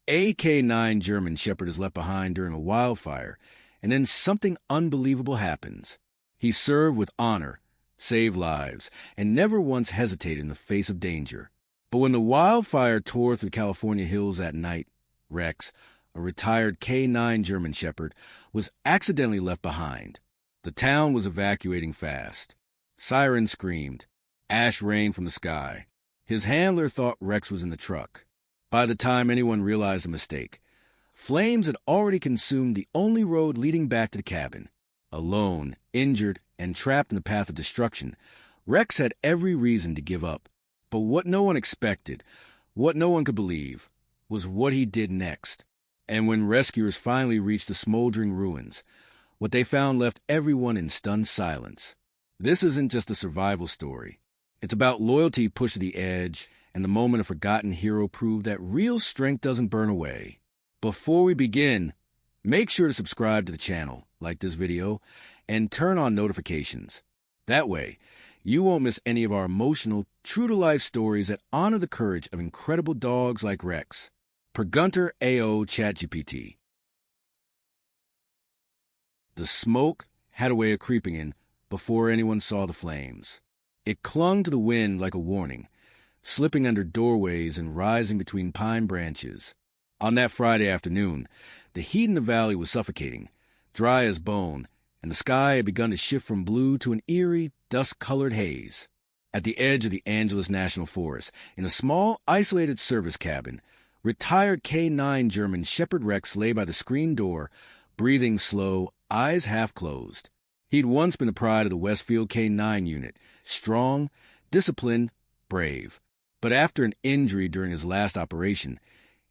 A K9 German Shepherd is left behind during a wildfire, and then something unbelievable happens. He served with honor, saved lives, and never once hesitated in the face of danger. But when the wildfire tore through the California hills that night, Rex, a retired K9 German Shepherd, was accidentally left behind. The town was evacuating fast. Sirens screamed. Ash rained from the sky. His handler thought Rex was in the truck. By the time anyone realized the mistake, flames had already consumed the only road leading back to the cabin. Alone, injured, and trapped in the path of destruction, Rex had every reason to give up. But what no one expected, what no one could believe, was what he did next. And when rescuers finally reached the smoldering ruins, what they found left everyone in stunned silence. This isn't just a survival story. It's about loyalty pushed to the edge, and the moment a forgotten hero proved that real strength doesn't burn away. Before we begin, make sure to subscribe to the channel, like this video, and turn on notifications. That way, you won't miss any of our emotional, true-to-life stories that honor the courage of incredible dogs like Rex. Per Gunter AO ChatGPT. The smoke had a way of creeping in before anyone saw the flames. It clung to the wind like a warning, slipping under doorways and rising between pine branches. On that Friday afternoon, the heat in the valley was suffocating, dry as bone, and the sky had begun to shift from blue to an eerie, dust-colored haze. At the edge of the Angeles National Forest, in a small, isolated service cabin, retired K9 German Shepherd Rex lay by the screen door, breathing slow, eyes half closed. He'd once been the pride of the Westfield K9 unit, strong, disciplined, brave. But after an injury during his last operation,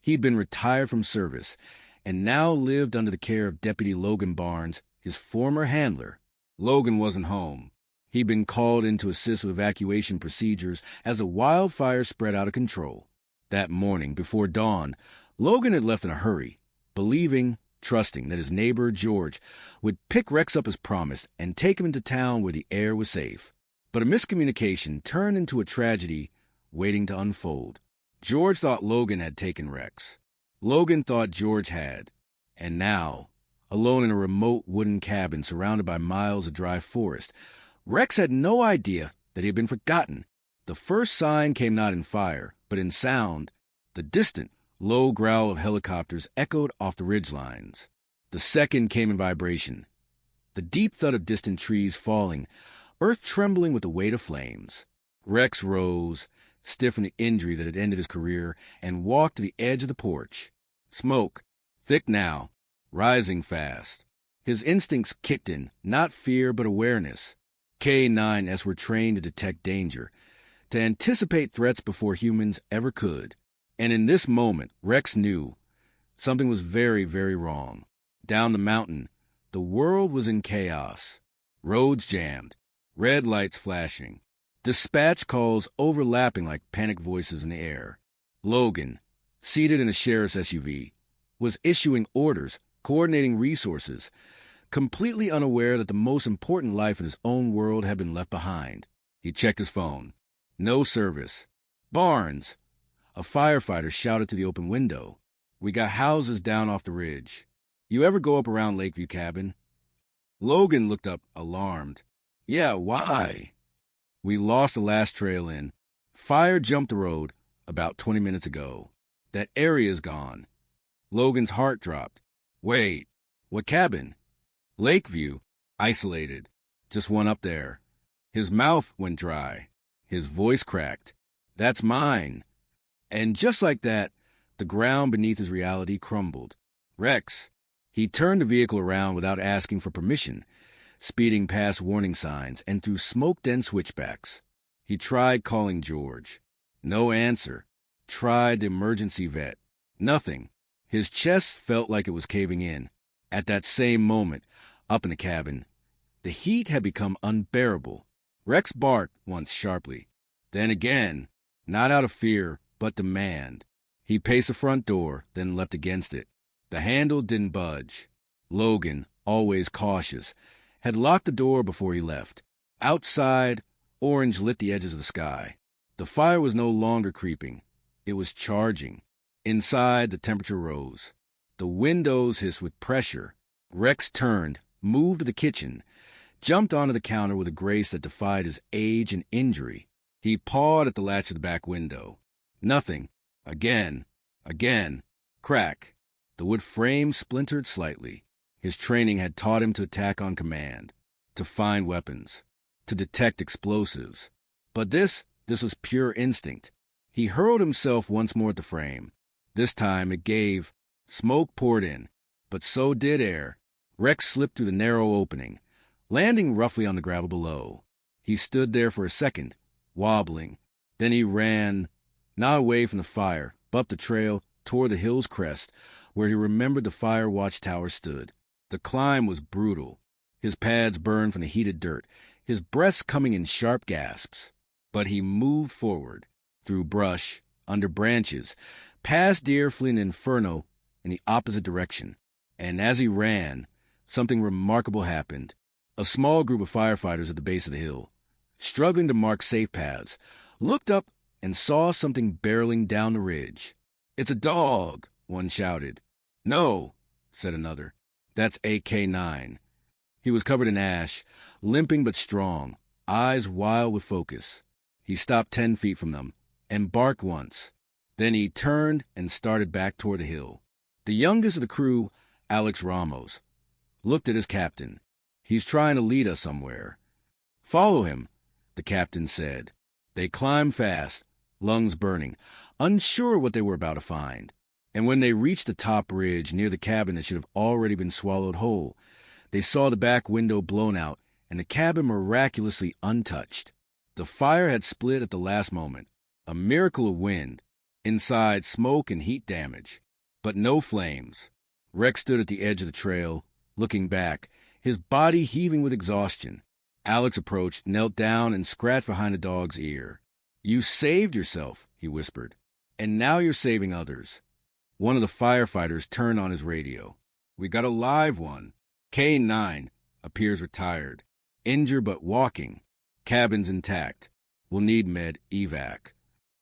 he'd been retired from service and now lived under the care of Deputy Logan Barnes, his former handler. Logan wasn't home. He'd been called in to assist with evacuation procedures as the wildfire spread out of control. That morning, before dawn, Logan had left in a hurry, trusting that his neighbor, George, would pick Rex up as promised and take him into town where the air was safe. But a miscommunication turned into a tragedy waiting to unfold. George thought Logan had taken Rex. Logan thought George had. And now, alone in a remote wooden cabin surrounded by miles of dry forest, Rex had no idea that he had been forgotten. The first sign came not in fire, but in sound. The distant, low growl of helicopters echoed off the ridgelines. The second came in vibration. The deep thud of distant trees falling, earth trembling with the weight of flames. Rex rose, stiff from the injury that had ended his career, and walked to the edge of the porch. Smoke, thick now, rising fast. His instincts kicked in, not fear but awareness. K9s were trained to detect danger, to anticipate threats before humans ever could. And in this moment, Rex knew something was very, very wrong. Down the mountain, the world was in chaos. Roads jammed, red lights flashing, dispatch calls overlapping like panic voices in the air. Logan, seated in a sheriff's SUV, was issuing orders, coordinating resources, completely unaware that the most important life in his own world had been left behind. He checked his phone. No service. Barnes! A firefighter shouted to the open window. We got houses down off the ridge. You ever go up around Lakeview Cabin? Logan looked up, alarmed. Yeah, why? We lost the last trail in. Fire jumped the road about 20 minutes ago. That area's gone. Logan's heart dropped. Wait, what cabin? Lakeview. Isolated. Just one up there. His mouth went dry. His voice cracked. That's mine. And just like that, the ground beneath his reality crumbled. Rex. He turned the vehicle around without asking for permission, speeding past warning signs and through smoke-dense switchbacks. He tried calling George. No answer. Tried the emergency vet. Nothing. His chest felt like it was caving in. At that same moment, up in the cabin, the heat had become unbearable. Rex barked once sharply. Then again, not out of fear, but demand. He paced the front door, then leapt against it. The handle didn't budge. Logan, always cautious, had locked the door before he left. Outside, orange lit the edges of the sky. The fire was no longer creeping. It was charging. Inside, the temperature rose. The windows hissed with pressure. Rex turned, moved to the kitchen, jumped onto the counter with a grace that defied his age and injury. He pawed at the latch of the back window. Nothing. Again. Crack. The wood frame splintered slightly. His training had taught him to attack on command, to find weapons, to detect explosives. But this was pure instinct. He hurled himself once more at the frame. This time it gave. Smoke poured in, but so did air. Rex slipped through the narrow opening, landing roughly on the gravel below. He stood there for a second, wobbling. Then he ran, not away from the fire, but up the trail toward the hill's crest, where he remembered the fire watchtower stood. The climb was brutal. His pads burned from the heated dirt, his breath coming in sharp gasps. But he moved forward, through brush, under branches, past deer fleeing inferno in the opposite direction. And as he ran, something remarkable happened. A small group of firefighters at the base of the hill, struggling to mark safe paths, looked up and saw something barreling down the ridge. "It's a dog," one shouted. "No," said another. "That's a K9. He was covered in ash, limping but strong, eyes wild with focus. He stopped 10 feet from them and barked once. Then he turned and started back toward the hill. The youngest of the crew, Alex Ramos, looked at his captain. "He's trying to lead us somewhere." "Follow him," the captain said. They climbed fast, lungs burning, unsure what they were about to find. And when they reached the top ridge near the cabin that should have already been swallowed whole, they saw the back window blown out and the cabin miraculously untouched. The fire had split at the last moment, a miracle of wind. Inside, smoke and heat damage, but no flames. Rex stood at the edge of the trail, looking back, his body heaving with exhaustion. Alex approached, knelt down, and scratched behind the dog's ear. "You saved yourself," he whispered, "and now you're saving others." One of the firefighters turned on his radio. "We got a live one. K9 appears retired. Injured but walking. Cabin's intact. Will need med evac."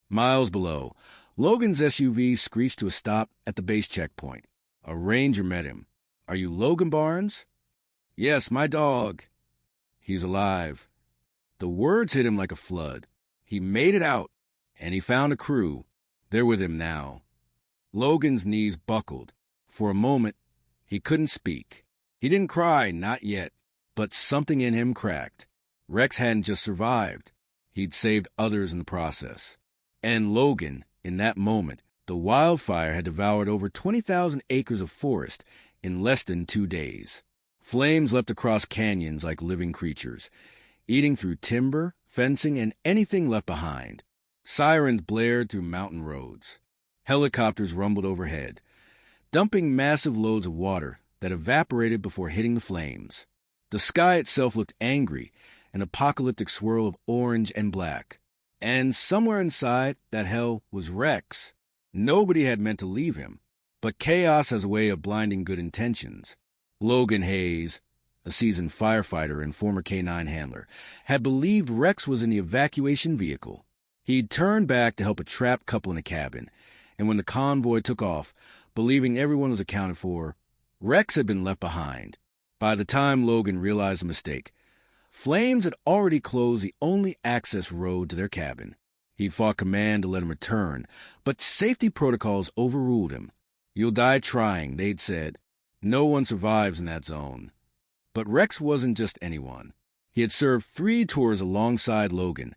Miles below, Logan's SUV screeched to a stop at the base checkpoint. A ranger met him. "Are you Logan Barnes?" "Yes, my dog." "He's alive." The words hit him like a flood. He made it out, and he found a crew. They're with him now. Logan's knees buckled. For a moment, he couldn't speak. He didn't cry, not yet, but something in him cracked. Rex hadn't just survived. He'd saved others in the process. And Logan, in that moment, the wildfire had devoured over 20,000 acres of forest in less than 2 days. Flames leapt across canyons like living creatures, eating through timber, fencing, and anything left behind. Sirens blared through mountain roads. Helicopters rumbled overhead, dumping massive loads of water that evaporated before hitting the flames. The sky itself looked angry, an apocalyptic swirl of orange and black. And somewhere inside that hell was Rex. Nobody had meant to leave him, but chaos has a way of blinding good intentions. Logan Hayes, a seasoned firefighter and former K9 handler, had believed Rex was in the evacuation vehicle. He'd turned back to help a trapped couple in a cabin, and when the convoy took off, believing everyone was accounted for, Rex had been left behind. By the time Logan realized the mistake, flames had already closed the only access road to their cabin. He'd fought command to let him return, but safety protocols overruled him. "You'll die trying," they'd said. "No one survives in that zone." But Rex wasn't just anyone. He had served 3 tours alongside Logan,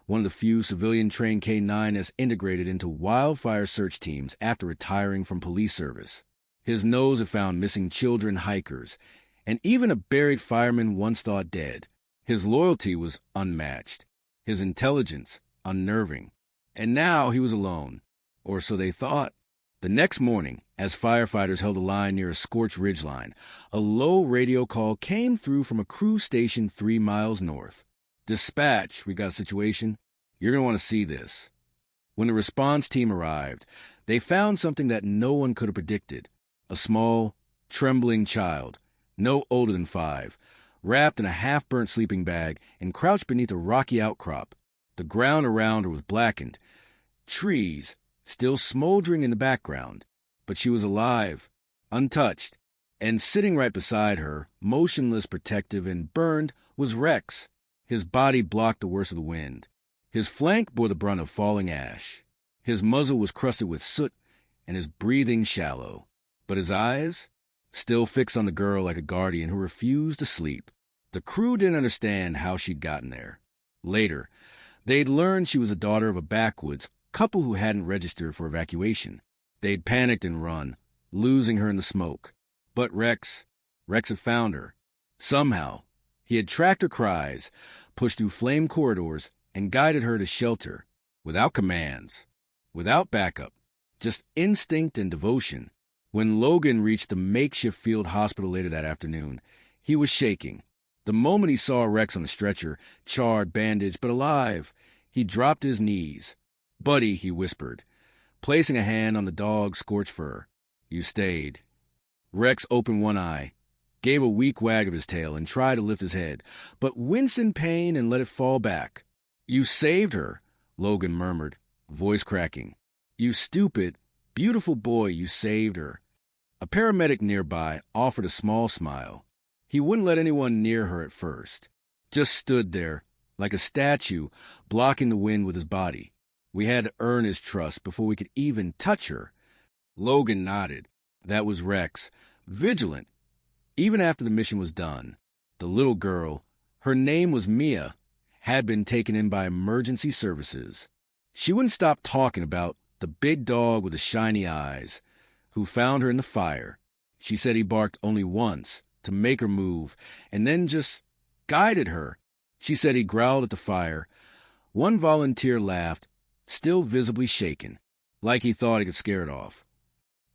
one of the few civilian-trained K9s integrated into wildfire search teams after retiring from police service. His nose had found missing children, hikers, and even a buried fireman once thought dead. His loyalty was unmatched, his intelligence unnerving. And now he was alone, or so they thought. The next morning, as firefighters held a line near a scorched ridgeline, a low radio call came through from a crew station 3 miles north. "Dispatch, we got a situation. You're going to want to see this." When the response team arrived, they found something that no one could have predicted. A small, trembling child, no older than 5, wrapped in a half-burnt sleeping bag and crouched beneath a rocky outcrop. The ground around her was blackened. Trees, still smoldering in the background. But she was alive, untouched, and sitting right beside her, motionless, protective, and burned, was Rex. His body blocked the worst of the wind. His flank bore the brunt of falling ash. His muzzle was crusted with soot, and his breathing shallow. But his eyes, still fixed on the girl like a guardian who refused to sleep. The crew didn't understand how she'd gotten there. Later, they'd learned she was the daughter of a backwoods couple who hadn't registered for evacuation. They'd panicked and run, losing her in the smoke. But Rex had found her. Somehow, he had tracked her cries, pushed through flame corridors, and guided her to shelter, without commands, without backup, just instinct and devotion. When Logan reached the makeshift field hospital later that afternoon, he was shaking. The moment he saw Rex on the stretcher, charred, bandaged, but alive, he dropped his knees. "Buddy," he whispered, placing a hand on the dog's scorched fur. "You stayed." Rex opened one eye, gave a weak wag of his tail, and tried to lift his head, but winced in pain and let it fall back. "You saved her," Logan murmured, voice cracking. "You stupid, beautiful boy, you saved her." A paramedic nearby offered a small smile. He wouldn't let anyone near her at first. Just stood there, like a statue, blocking the wind with his body. We had to earn his trust before we could even touch her. Logan nodded. That was Rex, vigilant, even after the mission was done. The little girl, her name was Mia, had been taken in by emergency services. She wouldn't stop talking about the big dog with the shiny eyes, who found her in the fire. She said he barked only once to make her move, and then just guided her. She said he growled at the fire. One volunteer laughed, still visibly shaken, like he thought he could scare it off.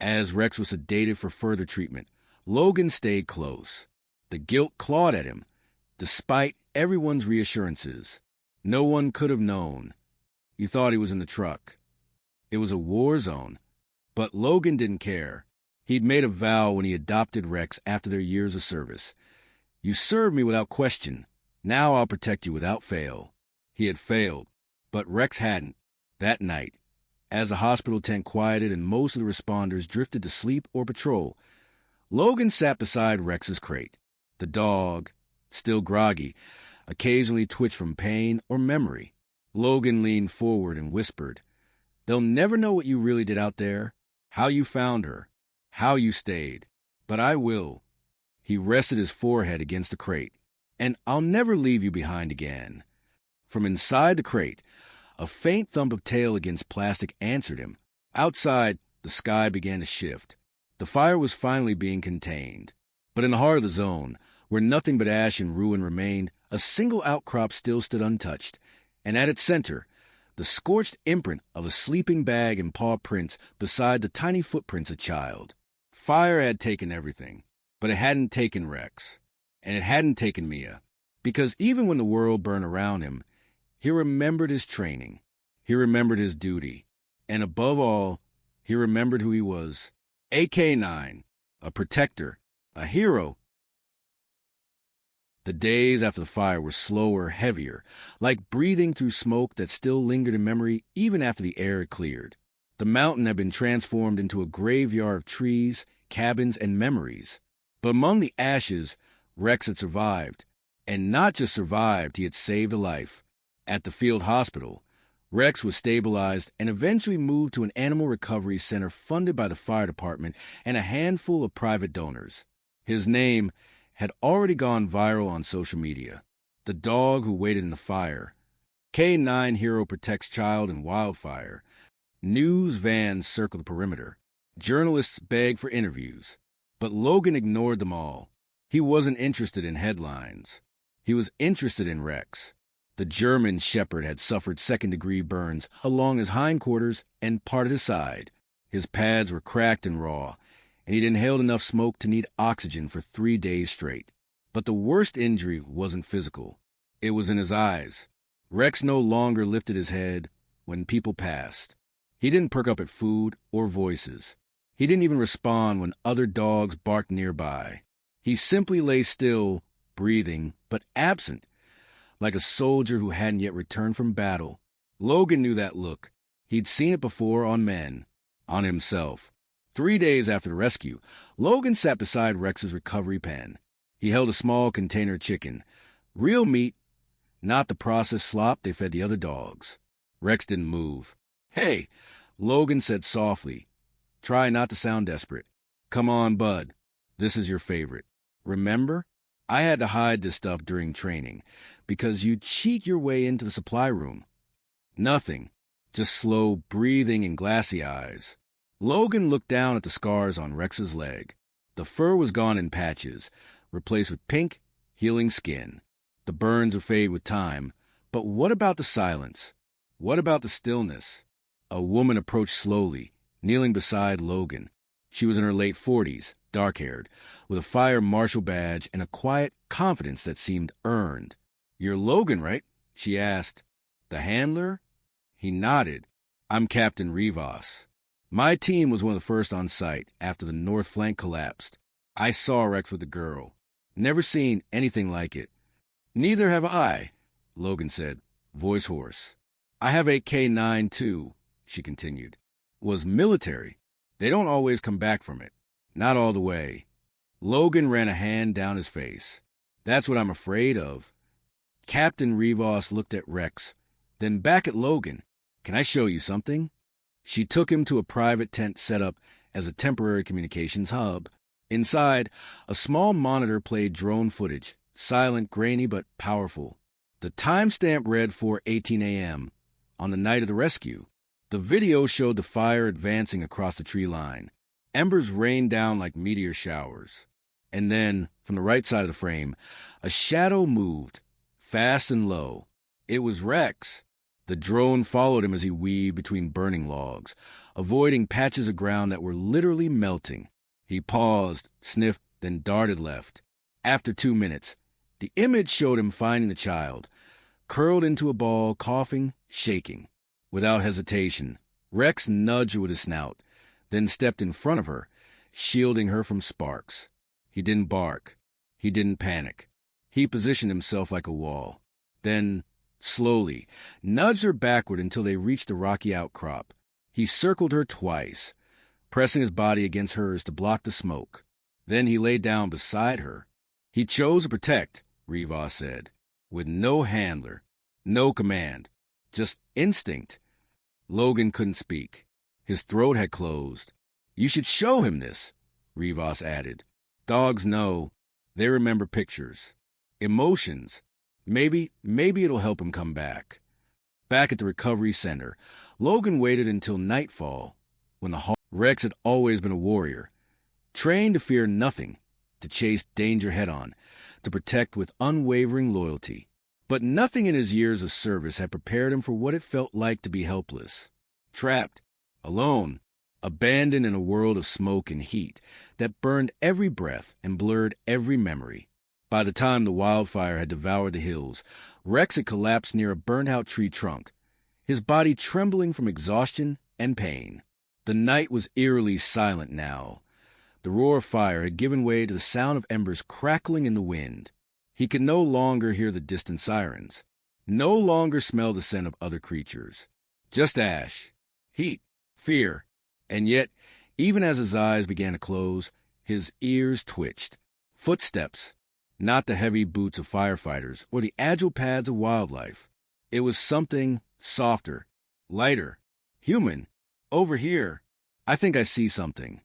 As Rex was sedated for further treatment, Logan stayed close. The guilt clawed at him, despite everyone's reassurances. No one could have known. You thought he was in the truck. It was a war zone. But Logan didn't care. He'd made a vow when he adopted Rex after their years of service. "You served me without question. Now I'll protect you without fail." He had failed, but Rex hadn't. That night, as the hospital tent quieted and most of the responders drifted to sleep or patrol, Logan sat beside Rex's crate. The dog, still groggy, occasionally twitched from pain or memory. Logan leaned forward and whispered, "They'll never know what you really did out there, how you found her, how you stayed. But I will." He rested his forehead against the crate. "And I'll never leave you behind again." From inside the crate, a faint thump of tail against plastic answered him. Outside, the sky began to shift. The fire was finally being contained. But in the heart of the zone, where nothing but ash and ruin remained, a single outcrop still stood untouched, and at its center, the scorched imprint of a sleeping bag and paw prints beside the tiny footprints of a child. Fire had taken everything, but it hadn't taken Rex, and it hadn't taken Mia, because even when the world burned around him, he remembered his training, he remembered his duty, and above all, he remembered who he was. AK-9, a protector, a hero. The days after the fire were slower, heavier, like breathing through smoke that still lingered in memory even after the air had cleared. The mountain had been transformed into a graveyard of trees, cabins, and memories. But among the ashes, Rex had survived. And not just survived, he had saved a life. At the field hospital, Rex was stabilized and eventually moved to an animal recovery center funded by the fire department and a handful of private donors. His name had already gone viral on social media. The dog who waited in the fire. K-9 hero protects child in Wildfire. News vans circle the perimeter. Journalists beg for interviews. But Logan ignored them all. He wasn't interested in headlines. He was interested in Rex. The German shepherd had suffered second-degree burns along his hindquarters and part of his side. His pads were cracked and raw, and he'd inhaled enough smoke to need oxygen for 3 days straight. But the worst injury wasn't physical. It was in his eyes. Rex no longer lifted his head when people passed. He didn't perk up at food or voices. He didn't even respond when other dogs barked nearby. He simply lay still, breathing, but absent, like a soldier who hadn't yet returned from battle. Logan knew that look. He'd seen it before on men, on himself. 3 days after the rescue, Logan sat beside Rex's recovery pen. He held a small container of chicken. Real meat, not the processed slop they fed the other dogs. Rex didn't move. "Hey," Logan said softly. "Try not to sound desperate. Come on, bud. This is your favorite. Remember? I had to hide this stuff during training because you'd cheat your way into the supply room." Nothing. Just slow breathing and glassy eyes. Logan looked down at the scars on Rex's leg. The fur was gone in patches, replaced with pink, healing skin. The burns would fade with time. But what about the silence? What about the stillness? A woman approached slowly, kneeling beside Logan. She was in her late 40s, dark-haired, with a fire marshal badge and a quiet confidence that seemed earned. "You're Logan, right?" she asked. "The handler?" He nodded. "I'm Captain Rivas. My team was one of the first on site after the north flank collapsed. I saw Rex with the girl. Never seen anything like it." "Neither have I," Logan said, voice hoarse. "I have a K9 too," she continued. "Was military. They don't always come back from it. Not all the way." Logan ran a hand down his face. "That's what I'm afraid of." Captain Rivas looked at Rex, then back at Logan. "Can I show you something?" She took him to a private tent set up as a temporary communications hub. Inside, a small monitor played drone footage, silent, grainy, but powerful. The timestamp read 4:18 a.m. on the night of the rescue. The video showed the fire advancing across the tree line. Embers rained down like meteor showers. And then, from the right side of the frame, a shadow moved, fast and low. It was Rex. The drone followed him as he weaved between burning logs, avoiding patches of ground that were literally melting. He paused, sniffed, then darted left. After 2 minutes, the image showed him finding the child, curled into a ball, coughing, shaking. Without hesitation, Rex nudged her with his snout, then stepped in front of her, shielding her from sparks. He didn't bark. He didn't panic. He positioned himself like a wall. Then, slowly, nudged her backward until they reached the rocky outcrop. He circled her twice, pressing his body against hers to block the smoke. Then he lay down beside her. He chose to protect, Rivas said, with no handler, no command, just instinct. Logan couldn't speak. His throat had closed. "You should show him this," Rivas added. "Dogs know. They remember pictures. Emotions. Maybe it'll help him come back." Back at the recovery center, Logan waited until nightfall, when Rex had always been a warrior, trained to fear nothing, to chase danger head-on, to protect with unwavering loyalty. But nothing in his years of service had prepared him for what it felt like to be helpless, trapped, alone, abandoned in a world of smoke and heat that burned every breath and blurred every memory. By the time the wildfire had devoured the hills, Rex had collapsed near a burned-out tree trunk, his body trembling from exhaustion and pain. The night was eerily silent now. The roar of fire had given way to the sound of embers crackling in the wind. He could no longer hear the distant sirens, no longer smell the scent of other creatures. Just ash, heat, fear. And yet, even as his eyes began to close, his ears twitched. Footsteps, not the heavy boots of firefighters or the agile pads of wildlife. It was something softer, lighter, human. "Over here. I think I see something."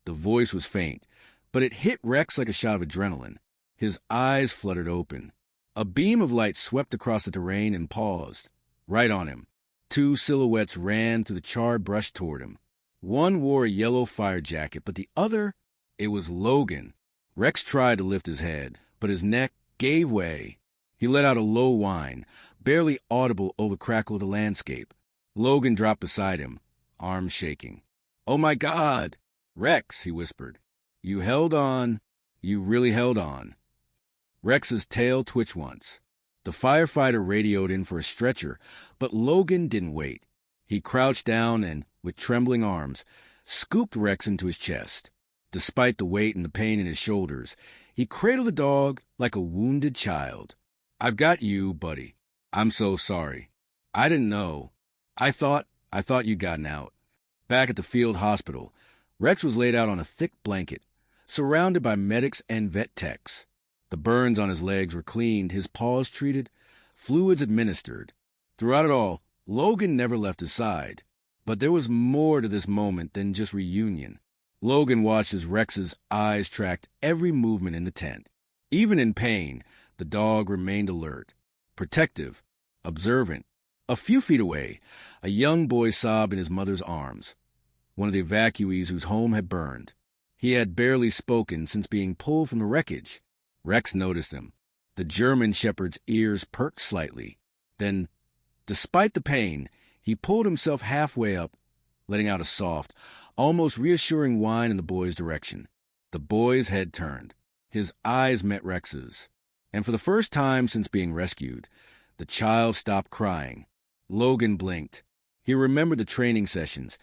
The voice was faint, but it hit Rex like a shot of adrenaline. His eyes fluttered open. A beam of light swept across the terrain and paused. Right on him. 2 silhouettes ran through the charred brush toward him. One wore a yellow fire jacket, but the other, it was Logan. Rex tried to lift his head, but his neck gave way. He let out a low whine, barely audible over the crackle of the landscape. Logan dropped beside him, arms shaking. "Oh my God! Rex," he whispered. "You held on. You really held on." Rex's tail twitched once. The firefighter radioed in for a stretcher, but Logan didn't wait. He crouched down and, with trembling arms, scooped Rex into his chest. Despite the weight and the pain in his shoulders, he cradled the dog like a wounded child. "I've got you, buddy. I'm so sorry. I didn't know. I thought I thought you'd gotten out. Back at the field hospital, Rex was laid out on a thick blanket, surrounded by medics and vet techs. The burns on his legs were cleaned, his paws treated, fluids administered. Throughout it all, Logan never left his side. But there was more to this moment than just reunion. Logan watched as Rex's eyes tracked every movement in the tent. Even in pain, the dog remained alert, protective, observant. A few feet away, a young boy sobbed in his mother's arms, one of the evacuees whose home had burned. He had barely spoken since being pulled from the wreckage. Rex noticed him. The German shepherd's ears perked slightly. Then, despite the pain, he pulled himself halfway up, letting out a soft, almost reassuring whine in the boy's direction. The boy's head turned. His eyes met Rex's. And for the first time since being rescued, the child stopped crying. Logan blinked. He remembered the training sessions,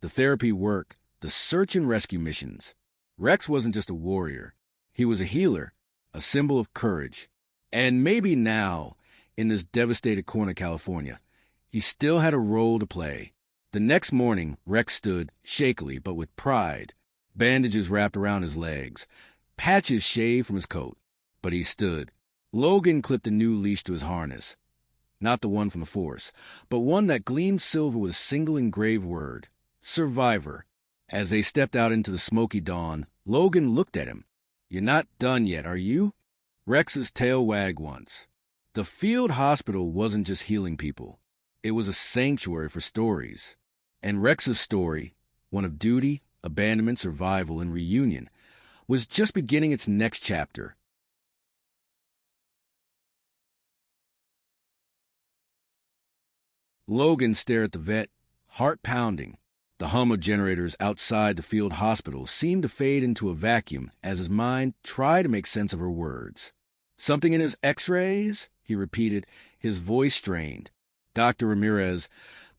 the therapy work, the search and rescue missions. Rex wasn't just a warrior. He was a healer, a symbol of courage. And maybe now, in this devastated corner of California, he still had a role to play. The next morning, Rex stood, shakily but with pride, bandages wrapped around his legs, patches shaved from his coat. But he stood. Logan clipped a new leash to his harness. Not the one from the force, but one that gleamed silver with a single engraved word, Survivor. As they stepped out into the smoky dawn, Logan looked at him. "You're not done yet, are you?" Rex's tail wagged once. The field hospital wasn't just healing people. It was a sanctuary for stories. And Rex's story, one of duty, abandonment, survival, and reunion, was just beginning its next chapter. Logan stared at the vet, heart pounding. The hum of generators outside the field hospital seemed to fade into a vacuum as his mind tried to make sense of her words. "Something in his x-rays?" he repeated, his voice strained. Dr. Ramirez,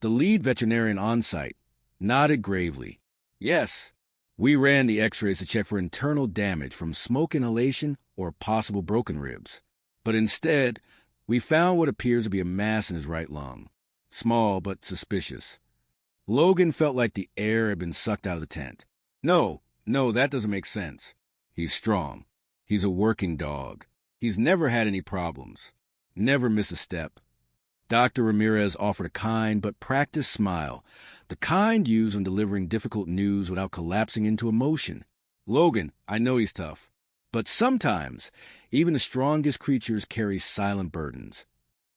the lead veterinarian on site, nodded gravely. "Yes, we ran the x-rays to check for internal damage from smoke inhalation or possible broken ribs. But instead, we found what appears to be a mass in his right lung. Small but suspicious." Logan felt like the air had been sucked out of the tent. No, that doesn't make sense. He's strong. He's a working dog. He's never had any problems. Never missed a step. Dr. Ramirez offered a kind but practiced smile, the kind used when delivering difficult news without collapsing into emotion. "Logan, I know he's tough. But sometimes, even the strongest creatures carry silent burdens."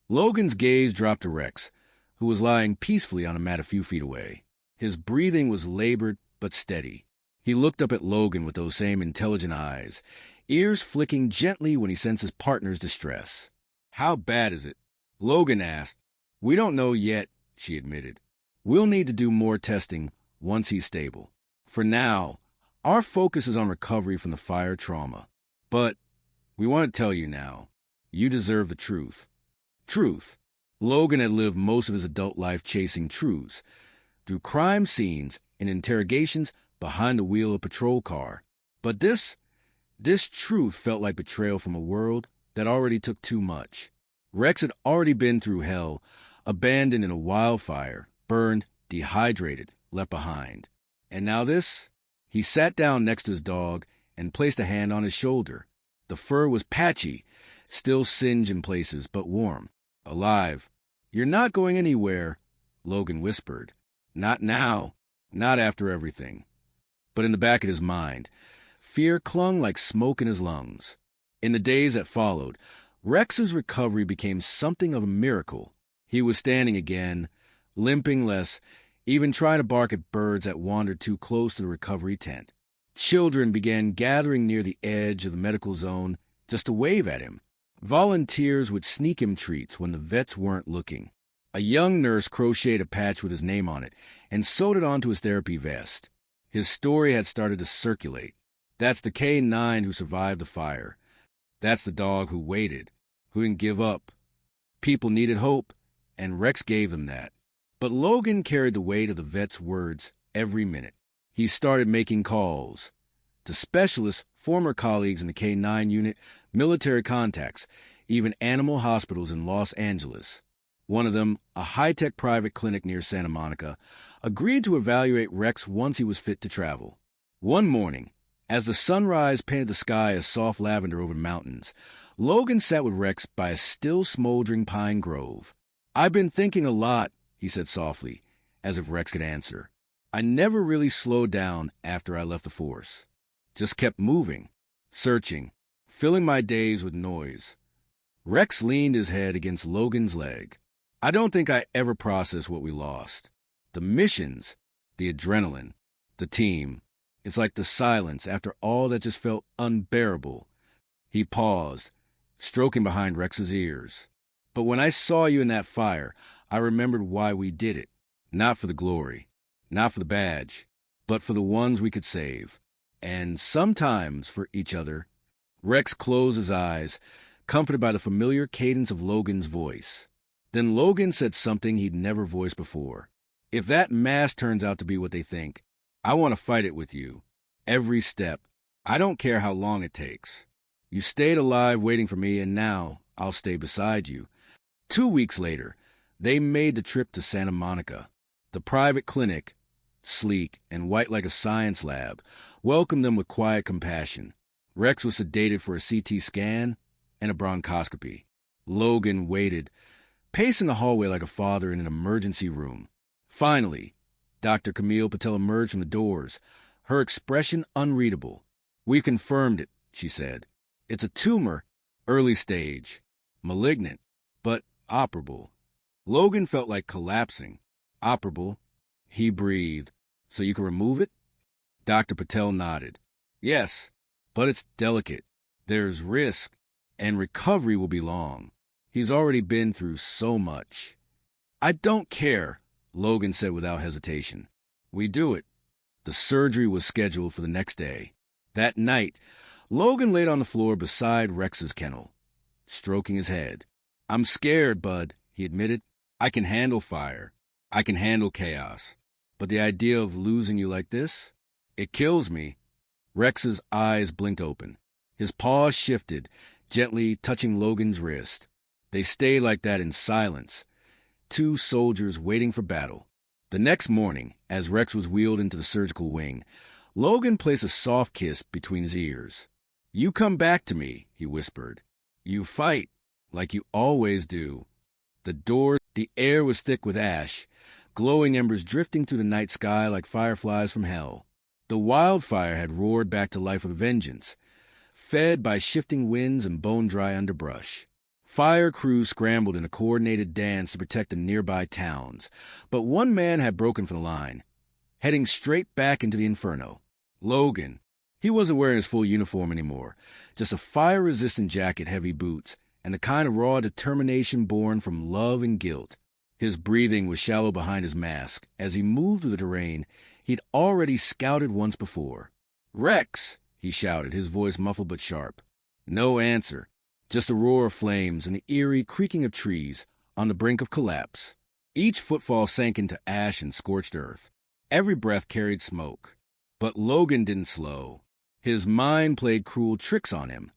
Logan's gaze dropped to Rex, who was lying peacefully on a mat a few feet away. His breathing was labored but steady. He looked up at Logan with those same intelligent eyes, ears flicking gently when he sensed his partner's distress. "How bad is it?" Logan asked. "We don't know yet," she admitted. "We'll need to do more testing once he's stable. For now, our focus is on recovery from the fire trauma. But we want to tell you now, you deserve the truth." Truth. Logan had lived most of his adult life chasing truths, through crime scenes and interrogations behind the wheel of a patrol car. But this truth felt like betrayal from a world that already took too much. Rex had already been through hell, abandoned in a wildfire, burned, dehydrated, left behind. And now this? He sat down next to his dog and placed a hand on his shoulder. The fur was patchy, still singed in places, but warm, alive. "You're not going anywhere," Logan whispered. "Not now. Not after everything." But in the back of his mind, fear clung like smoke in his lungs. In the days that followed, Rex's recovery became something of a miracle. He was standing again, limping less, even trying to bark at birds that wandered too close to the recovery tent. Children began gathering near the edge of the medical zone just to wave at him. Volunteers would sneak him treats when the vets weren't looking. A young nurse crocheted a patch with his name on it and sewed it onto his therapy vest. His story had started to circulate. That's the K9 who survived the fire. That's the dog who waited, who didn't give up. People needed hope, and Rex gave them that. But Logan carried the weight of the vet's words every minute. He started making calls to specialists, former colleagues in the K9 unit, military contacts, even animal hospitals in Los Angeles. One of them, a high-tech private clinic near Santa Monica, agreed to evaluate Rex once he was fit to travel. One morning, as the sunrise painted the sky as soft lavender over the mountains, Logan sat with Rex by a still smoldering pine grove. "I've been thinking a lot," he said softly, as if Rex could answer. "I never really slowed down after I left the force. Just kept moving, searching, filling my days with noise." Rex leaned his head against Logan's leg. "I don't think I ever processed what we lost. The missions, the adrenaline, the team. It's like the silence after all that just felt unbearable." He paused, stroking behind Rex's ears. "But when I saw you in that fire, I remembered why we did it. Not for the glory, not for the badge, but for the ones we could save. And sometimes for each other." Rex closed his eyes, comforted by the familiar cadence of Logan's voice. Then Logan said something he'd never voiced before. "If that mask turns out to be what they think, I want to fight it with you. Every step. I don't care how long it takes. You stayed alive waiting for me, and now I'll stay beside you." 2 weeks later, they made the trip to Santa Monica. The private clinic, sleek and white like a science lab, welcomed them with quiet compassion. Rex was sedated for a CT scan and a bronchoscopy. Logan waited, pacing the hallway like a father in an emergency room. Finally, Dr. Camille Patel emerged from the doors, her expression unreadable. "We confirmed it," she said. "It's a tumor, early stage, malignant, but operable." Logan felt like collapsing. "Operable?" He breathed. "So you can remove it?" Dr. Patel nodded. "Yes, but it's delicate. There's risk, and recovery will be long. He's already been through so much." "I don't care," Logan said without hesitation. "We do it." The surgery was scheduled for the next day. That night, Logan laid on the floor beside Rex's kennel, stroking his head. "I'm scared, Bud," he admitted. "I can handle fire. I can handle chaos. But the idea of losing you like this, it kills me." Rex's eyes blinked open. His paws shifted, gently touching Logan's wrist. They stayed like that in silence, two soldiers waiting for battle. The next morning, as Rex was wheeled into the surgical wing, Logan placed a soft kiss between his ears. "You come back to me," he whispered. "You fight, like you always do." The air was thick with ash, glowing embers drifting through the night sky like fireflies from hell. The wildfire had roared back to life with vengeance, fed by shifting winds and bone-dry underbrush. Fire crews scrambled in a coordinated dance to protect the nearby towns, but one man had broken from the line, heading straight back into the inferno. Logan. He wasn't wearing his full uniform anymore, just a fire-resistant jacket, heavy boots, and the kind of raw determination born from love and guilt. His breathing was shallow behind his mask. As he moved through the terrain he'd already scouted once before. "Rex!" he shouted, his voice muffled but sharp. No answer, just a roar of flames and the eerie creaking of trees on the brink of collapse. Each footfall sank into ash and scorched earth. Every breath carried smoke. But Logan didn't slow. His mind played cruel tricks on him.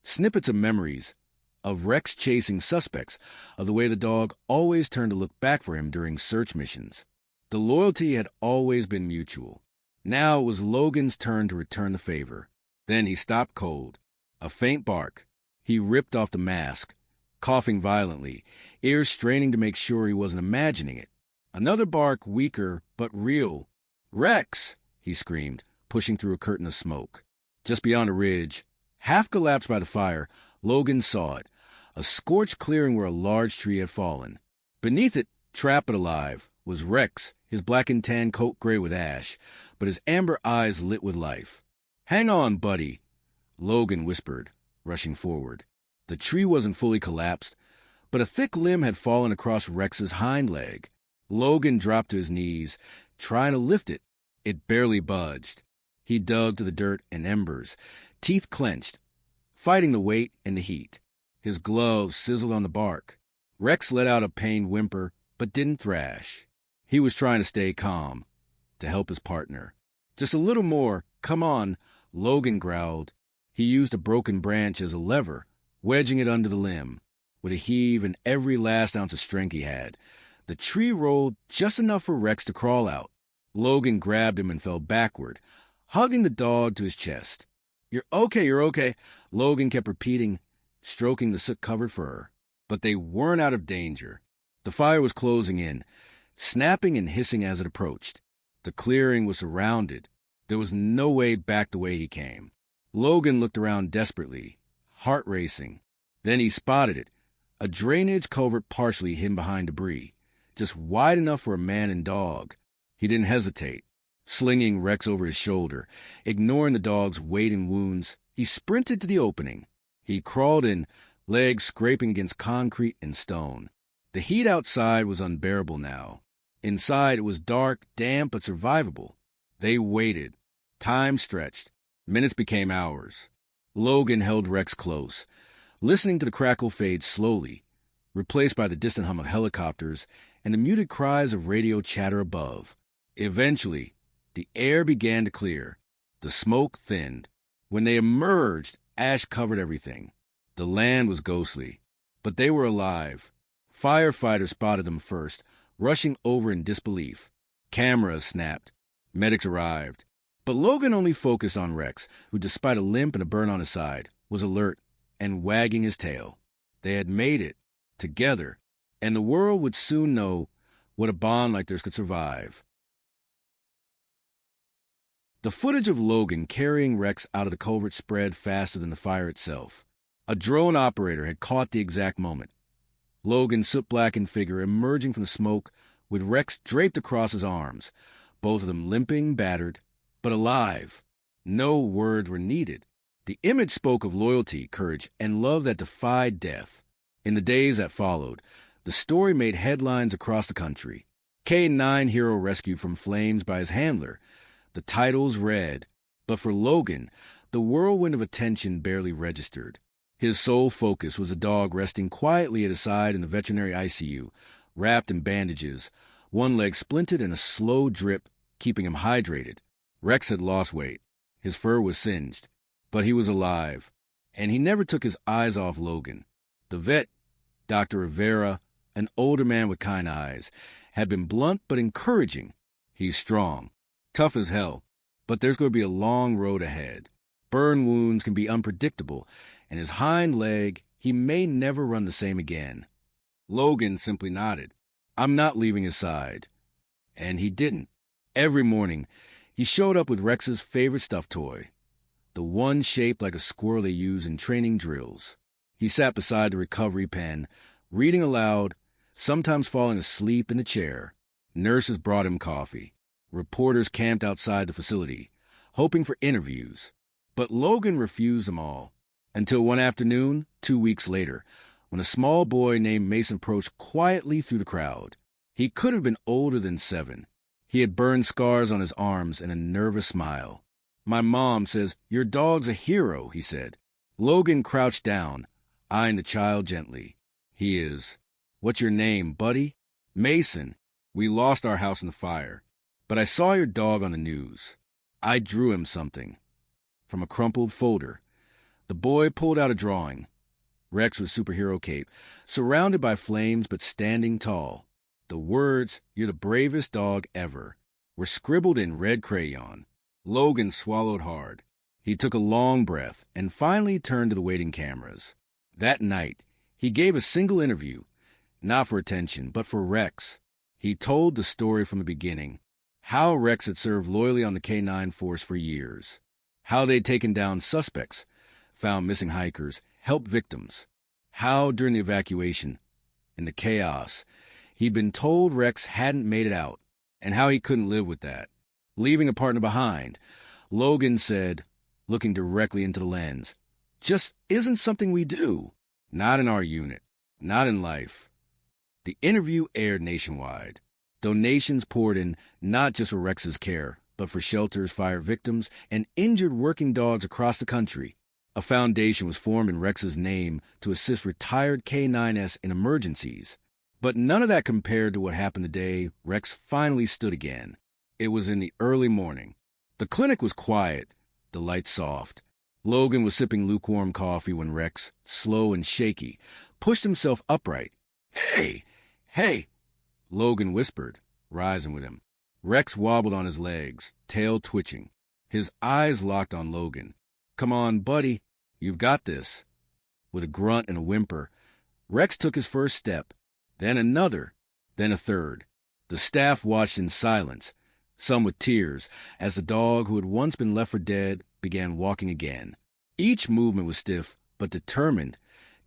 Snippets of memories, of Rex chasing suspects, of the way the dog always turned to look back for him during search missions. The loyalty had always been mutual. Now it was Logan's turn to return the favor. Then he stopped cold. A faint bark. He ripped off the mask, coughing violently, ears straining to make sure he wasn't imagining it. Another bark, weaker but real. "Rex!" he screamed, pushing through a curtain of smoke. Just beyond a ridge, half collapsed by the fire, Logan saw it, a scorched clearing where a large tree had fallen. Beneath it, trapped but alive, was Rex, his black and tan coat gray with ash, but his amber eyes lit with life. "Hang on, buddy," Logan whispered, rushing forward. The tree wasn't fully collapsed, but a thick limb had fallen across Rex's hind leg. Logan dropped to his knees, trying to lift it. It barely budged. He dug to the dirt and embers, teeth clenched, fighting the weight and the heat. His gloves sizzled on the bark. Rex let out a pained whimper, but didn't thrash. He was trying to stay calm, to help his partner. "Just a little more, come on," Logan growled. He used a broken branch as a lever, wedging it under the limb. with a heave and every last ounce of strength he had. The tree rolled just enough for Rex to crawl out. Logan grabbed him and fell backward, hugging the dog to his chest. You're okay, Logan kept repeating, stroking the soot-covered fur. But they weren't out of danger. The fire was closing in, snapping and hissing as it approached. The clearing was surrounded. There was no way back the way he came. Logan looked around desperately, heart racing. Then he spotted it, a drainage culvert partially hidden behind debris, just wide enough for a man and dog. He didn't hesitate. Slinging Rex over his shoulder, ignoring the dog's weight and wounds, he sprinted to the opening. He crawled in, legs scraping against concrete and stone. The heat outside was unbearable now. Inside it was dark, damp, but survivable. They waited. Time stretched. Minutes became hours. Logan held Rex close, listening to the crackle fade slowly, replaced by the distant hum of helicopters and the muted cries of radio chatter above. Eventually, the air began to clear. The smoke thinned. When they emerged, ash covered everything. The land was ghostly, but they were alive. Firefighters spotted them first, rushing over in disbelief. Cameras snapped. Medics arrived. But Logan only focused on Rex, who, despite a limp and a burn on his side, was alert and wagging his tail. They had made it, together, and the world would soon know what a bond like theirs could survive. The footage of Logan carrying Rex out of the culvert spread faster than the fire itself. A drone operator had caught the exact moment. Logan's soot-blackened figure emerging from the smoke with Rex draped across his arms, both of them limping, battered, but alive. No words were needed. The image spoke of loyalty, courage, and love that defied death. In the days that followed, the story made headlines across the country. K-9 hero rescued from flames by his handler. The titles read, but for Logan, the whirlwind of attention barely registered. His sole focus was a dog resting quietly at his side in the veterinary ICU, wrapped in bandages, one leg splinted and a slow drip keeping him hydrated. Rex had lost weight. His fur was singed, but he was alive, and he never took his eyes off Logan. The vet, Dr. Rivera, an older man with kind eyes, had been blunt but encouraging. He's strong, tough as hell, but there's going to be a long road ahead. Burn wounds can be unpredictable, and his hind leg, he may never run the same again. Logan simply nodded. I'm not leaving his side. And he didn't. Every morning, he showed up with Rex's favorite stuffed toy, the one shaped like a squirrel they use in training drills. He sat beside the recovery pen, reading aloud, sometimes falling asleep in the chair. Nurses brought him coffee. Reporters camped outside the facility, hoping for interviews. But Logan refused them all, until one afternoon, 2 weeks later, when a small boy named Mason approached quietly through the crowd. He could have been older than 7. He had burn scars on his arms and a nervous smile. My mom says, your dog's a hero, he said. Logan crouched down, eyeing the child gently. He is. What's your name, buddy? Mason. We lost our house in the fire, but I saw your dog on the news. I drew him something. From a crumpled folder, the boy pulled out a drawing. Rex with superhero cape, surrounded by flames but standing tall. The words, "You're the bravest dog ever," were scribbled in red crayon. Logan swallowed hard. He took a long breath and finally turned to the waiting cameras. That night, he gave a single interview, not for attention, but for Rex. He told the story from the beginning, how Rex had served loyally on the K-9 force for years, how they'd taken down suspects, found missing hikers, helped victims, how during the evacuation, in the chaos, he'd been told Rex hadn't made it out, and how he couldn't live with that. Leaving a partner behind, Logan said, looking directly into the lens, just isn't something we do. Not in our unit. Not in life. The interview aired nationwide. Donations poured in not just for Rex's care, but for shelters, fire victims, and injured working dogs across the country. A foundation was formed in Rex's name to assist retired K-9s in emergencies. But none of that compared to what happened the day Rex finally stood again. It was in the early morning. The clinic was quiet, the lights soft. Logan was sipping lukewarm coffee when Rex, slow and shaky, pushed himself upright. "Hey! Hey!" Logan whispered, rising with him. Rex wobbled on his legs, tail twitching. His eyes locked on Logan. "Come on, buddy. You've got this." With a grunt and a whimper, Rex took his first step, then another, then a third. The staff watched in silence, some with tears, as the dog who had once been left for dead began walking again. Each movement was stiff, but determined,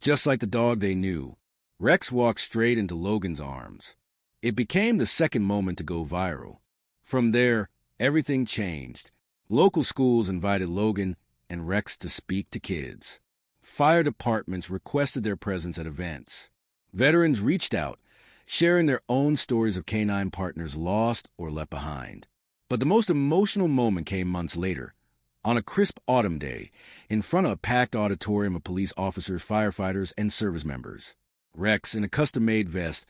just like the dog they knew. Rex walked straight into Logan's arms. It became the second moment to go viral. From there, everything changed. Local schools invited Logan and Rex to speak to kids. Fire departments requested their presence at events. Veterans reached out, sharing their own stories of canine partners lost or left behind. But the most emotional moment came months later, on a crisp autumn day, in front of a packed auditorium of police officers, firefighters, and service members. Rex, in a custom-made vest,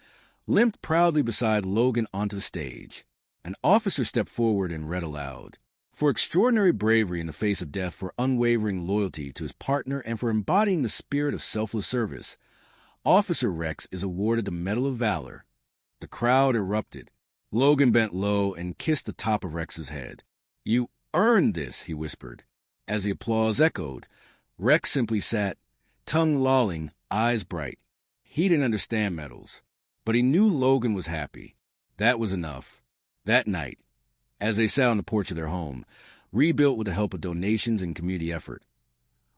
limped proudly beside Logan onto the stage. An officer stepped forward and read aloud. For extraordinary bravery in the face of death, for unwavering loyalty to his partner, and for embodying the spirit of selfless service, Officer Rex is awarded the Medal of Valor. The crowd erupted. Logan bent low and kissed the top of Rex's head. "You earned this," he whispered. As the applause echoed, Rex simply sat, tongue lolling, eyes bright. He didn't understand medals, but he knew Logan was happy. That was enough. That night, as they sat on the porch of their home, rebuilt with the help of donations and community effort,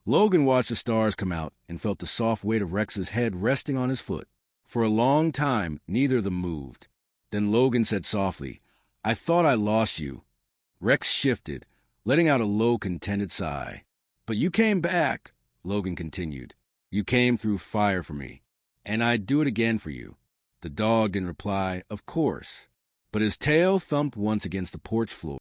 Logan watched the stars come out and felt the soft weight of Rex's head resting on his foot. For a long time, neither of them moved. Then Logan said softly, "I thought I lost you." Rex shifted, letting out a low, contented sigh. "But you came back," Logan continued. "You came through fire for me, and I'd do it again for you." The dog didn't reply, of course, but his tail thumped once against the porch floor.